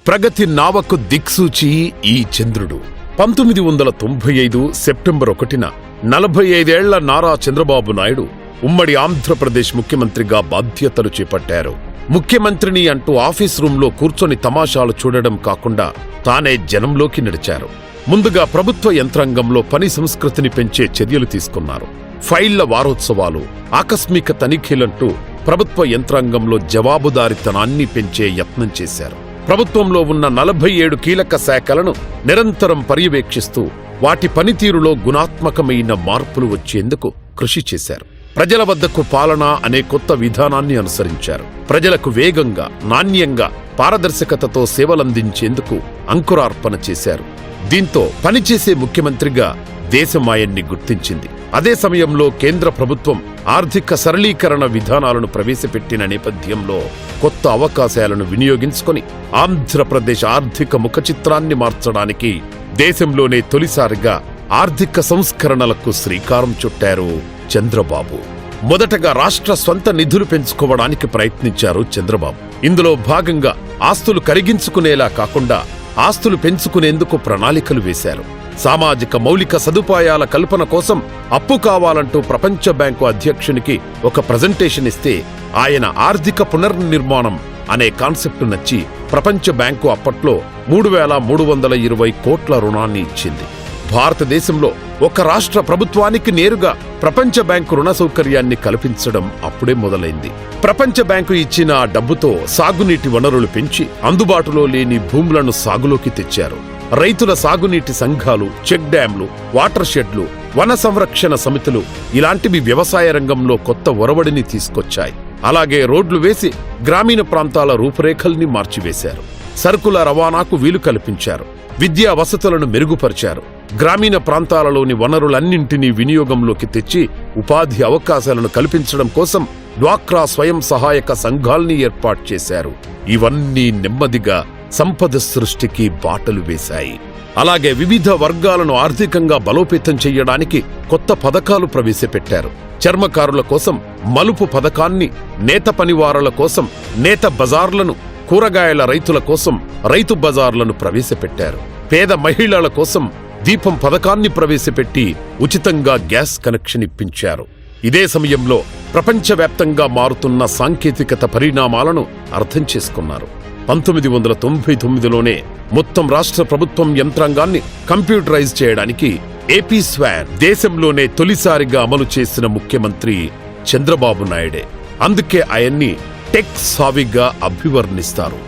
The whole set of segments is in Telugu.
ప్రగతి నావకు దిక్సూచి ఈ చంద్రుడు. 1995 సెప్టెంబర్ 1న 45 ఏళ్ల నారా చంద్రబాబు నాయుడు ఉమ్మడి ఆంధ్రప్రదేశ్ ముఖ్యమంత్రిగా బాధ్యతలు చేపట్టారు. ముఖ్యమంత్రిని అంటూ ఆఫీస్ రూంలో కూర్చొని తమాషాలు చూడడం కాకుండా తానే జనంలోకి నడిచారు. ముందుగా ప్రభుత్వ యంత్రాంగంలో పని సంస్కృతిని పెంచే చర్యలు తీసుకున్నారు. ఫైళ్ల వారోత్సవాలు, ఆకస్మిక తనిఖీలంటూ ప్రభుత్వ యంత్రాంగంలో జవాబుదారీతనాన్ని పెంచే యత్నం చేశారు. ప్రభుత్వంలో ఉన్న 47 కీలక శాఖలను నిరంతరం పర్యవేక్షిస్తూ వాటి పనితీరులో గుణాత్మకమైన మార్పులు వచ్చేందుకు కృషి చేశారు. ప్రజల వద్దకు పాలన అనే కొత్త విధానాన్ని అనుసరించారు. ప్రజలకు వేగంగా, నాణ్యంగా, పారదర్శకతతో సేవలందించేందుకు అంకురార్పణ చేశారు. దీంతో పనిచేసే ముఖ్యమంత్రిగా దేశం ఆయన్ని గుర్తించింది. అదే సమయంలో కేంద్ర ప్రభుత్వం ఆర్థిక సరళీకరణ విధానాలను ప్రవేశపెట్టిన నేపథ్యంలో కొత్త అవకాశాలను వినియోగించుకొని ఆంధ్రప్రదేశ్ ఆర్థిక ముఖచిత్రాన్ని మార్చడానికి దేశంలోనే తొలిసారిగా ఆర్థిక సంస్కరణలకు శ్రీకారం చుట్టారు చంద్రబాబు. మొదటగా రాష్ట్ర స్వంత నిధులు పెంచుకోవడానికి ప్రయత్నించారు చంద్రబాబు. ఇందులో భాగంగా ఆస్తులు కరిగించుకునేలా కాకుండా ఆస్తులు పెంచుకునేందుకు ప్రణాళికలు వేశారు. సామాజిక మౌలిక సదుపాయాల కల్పన కోసం అప్పు కావాలంటూ ప్రపంచ బ్యాంకు అధ్యక్షునికి ఒక ప్రజెంటేషన్ ఇస్తే ఆయన ఆర్థిక పునర్నిర్మాణం అనే కాన్సెప్ట్ నచ్చి ప్రపంచ బ్యాంకు అప్పట్లో 3,320 కోట్ల రుణాన్ని ఇచ్చింది. భారతదేశంలో ఒక రాష్ట్ర ప్రభుత్వానికి నేరుగా ప్రపంచ బ్యాంకు రుణ సౌకర్యాన్ని కల్పించడం అప్పుడే మొదలైంది. ప్రపంచ బ్యాంకు ఇచ్చిన ఆ డబ్బుతో సాగునీటి వనరులు పెంచి అందుబాటులో లేని భూములను సాగులోకి తెచ్చారు. రైతుల సాగునీటి సంఘాలు, చెక్ డ్యాంలు, వాటర్ షెడ్లు, వన సంరక్షణ సమితులు ఇలాంటివి వ్యవసాయ రంగంలో కొత్త ఒరవడిని తీసుకొచ్చాయి. అలాగే రోడ్లు వేసి గ్రామీణ ప్రాంతాల రూపురేఖల్ని మార్చివేశారు. సరుకుల రవాణాకు వీలు కల్పించారు. విద్యా వసతులను మెరుగుపరిచారు. గ్రామీణ ప్రాంతాలలోని వనరులన్నింటినీ వినియోగంలోకి తెచ్చి ఉపాధి అవకాశాలను కల్పించడం కోసం డ్వాక్రా స్వయం సహాయక సంఘాల్ని ఏర్పాటు చేశారు. ఇవన్నీ నెమ్మదిగా సంపద సృష్టికి బాటలు వేశాయి. అలాగే వివిధ వర్గాలను ఆర్థికంగా బలోపేతం చెయ్యడానికి కొత్త పథకాలు ప్రవేశపెట్టారు. చర్మకారుల కోసం మలుపు పథకాన్ని, నేత పనివారుల కోసం నేత బజార్లను, కూరగాయల రైతుల కోసం రైతు బజార్లను ప్రవేశపెట్టారు. పేద మహిళల కోసం దీపం పథకాన్ని ప్రవేశపెట్టి ఉచితంగా గ్యాస్ కనెక్షన్ ఇప్పించారు. ఇదే సమయంలో ప్రపంచవ్యాప్తంగా మారుతున్న సాంకేతికత పరిణామాలను అర్థం చేసుకున్నారు. 1999లోనే మొత్తం రాష్ట్ర ప్రభుత్వం యంత్రాంగాన్ని కంప్యూటరైజ్ చేయడానికి ఏపీ స్వాన్ దేశంలోనే తొలిసారిగా అమలు చేసిన ముఖ్యమంత్రి చంద్రబాబు నాయుడే. అందుకే ఆయన్ని టెక్ సావిగా అభివర్ణిస్తారు.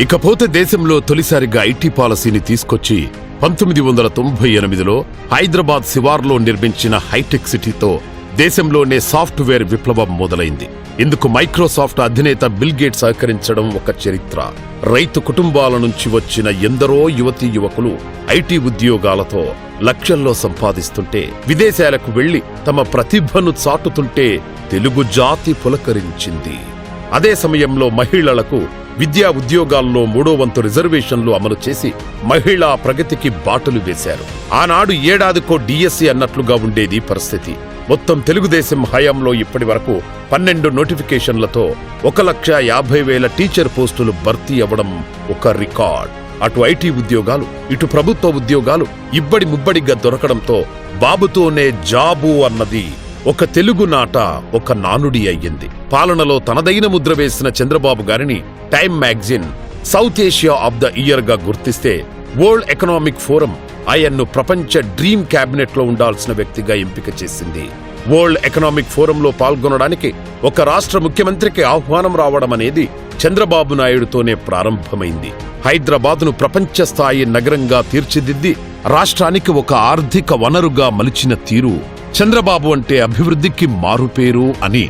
ఇకపోతే దేశంలో తొలిసారిగా ఐటీ పాలసీని తీసుకొచ్చి 1998లో హైదరాబాద్ శివార్లో నిర్మించిన హైటెక్ సిటీతో దేశంలోనే సాఫ్ట్వేర్ విప్లవం మొదలైంది. ఇందుకు మైక్రోసాఫ్ట్ అధినేత బిల్ గేట్స్ సహకరించడం ఒక చరిత్ర. రైతు కుటుంబాల నుంచి వచ్చిన ఎందరో యువతీ యువకులు ఐటీ ఉద్యోగాలతో లక్షల్లో సంపాదిస్తుంటే, విదేశాలకు వెళ్లి తమ ప్రతిభను చాటుతుంటే తెలుగు జాతి పులకరించింది. అదే సమయంలో మహిళలకు విద్యా ఉద్యోగాల్లో 3వ వంతు రిజర్వేషన్లు అమలు చేసి మహిళా ప్రగతికి బాటలు వేశారు. ఆనాడు ఏడాదికో డిఎస్సి అన్నట్లుగా ఉండేది పరిస్థితి. మొత్తం తెలుగుదేశం హయాంలో ఇప్పటి వరకు 12 నోటిఫికేషన్లతో 1,50,000 టీచర్ పోస్టులు భర్తీ అవ్వడం ఒక రికార్డ్. అటు ఐటీ ఉద్యోగాలు, ఇటు ప్రభుత్వ ఉద్యోగాలు ఇబ్బడి ముబ్బడిగా దొరకడంతో బాబుతోనే జాబు అన్నది ఒక తెలుగు నాట ఒక నానుడి అయ్యింది. పాలనలో తనదైన ముద్ర వేసిన చంద్రబాబు గారిని time magazine south Asia of the year గా గుర్తిస్తే, వరల్డ్ ఎకనామిక్ ఫోరం ఆయన్ను ప్రపంచ డ్రీమ్ క్యాబినెట్ లో ఉండాల్సిన వ్యక్తిగా ఎంపిక చేసింది. వరల్డ్ ఎకనామిక్ ఫోరంలో పాల్గొనడానికి ఒక రాష్ట్ర ముఖ్యమంత్రికి ఆహ్వానం రావడం అనేది చంద్రబాబు నాయుడుతోనే ప్రారంభమైంది. హైదరాబాద్ను ప్రపంచ స్థాయి నగరంగా తీర్చిదిద్ది రాష్ట్రానికి ఒక ఆర్థిక వనరుగా మలిచిన తీరు చంద్రబాబు అంటే అభివృద్ధికి మారుపేరు అని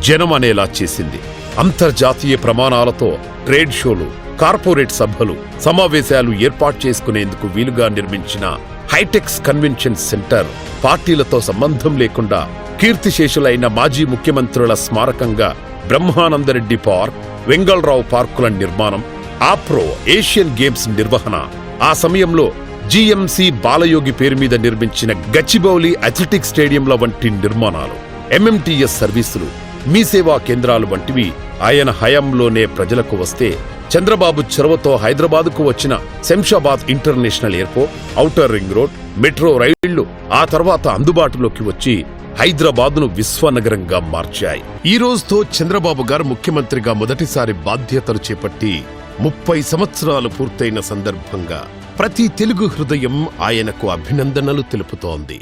జనం అనేలా చేసింది. అంతర్జాతీయ ప్రమాణాలతో ట్రేడ్ షోలు, కార్పొరేట్ సభలు, సమావేశాలు ఏర్పాటు చేసుకునేందుకు వీలుగా నిర్మించిన హైటెక్స్ కన్వెన్షన్ సెంటర్ పార్టీలతో సంబంధం లేకుండా కీర్తిశేషులైన మాజీ ముఖ్యమంత్రుల స్మారకంగా బ్రహ్మానందరెడ్డి పార్క్, వెంగళరావు పార్కుల నిర్మాణం, ఆప్రో ఏషియన్ గేమ్స్ నిర్వహణ, ఆ సమయంలో జీఎంసీ బాలయోగి పేరు మీద నిర్మించిన గచ్చిబౌలి అథ్లెటిక్స్ స్టేడియంల వంటి నిర్మాణాలు, ఎంఎంటీఎస్ సర్వీసులు, మీ సేవా కేంద్రాలు వంటివి ఆయన హయాంలోనే ప్రజలకు వస్తే చంద్రబాబు చొరవతో హైదరాబాద్కు వచ్చిన Shamshabad international airport, outer ring road, metro రైళ్లు ఆ తర్వాత అందుబాటులోకి వచ్చి హైదరాబాద్ను విశ్వనగరంగా మార్చాయి. ఈ రోజుతో చంద్రబాబు గారు ముఖ్యమంత్రిగా మొదటిసారి బాధ్యతలు చేపట్టి 30 సంవత్సరాలు పూర్తయిన సందర్భంగా ప్రతి తెలుగు హృదయం ఆయనకు అభినందనలు తెలుపుతోంది.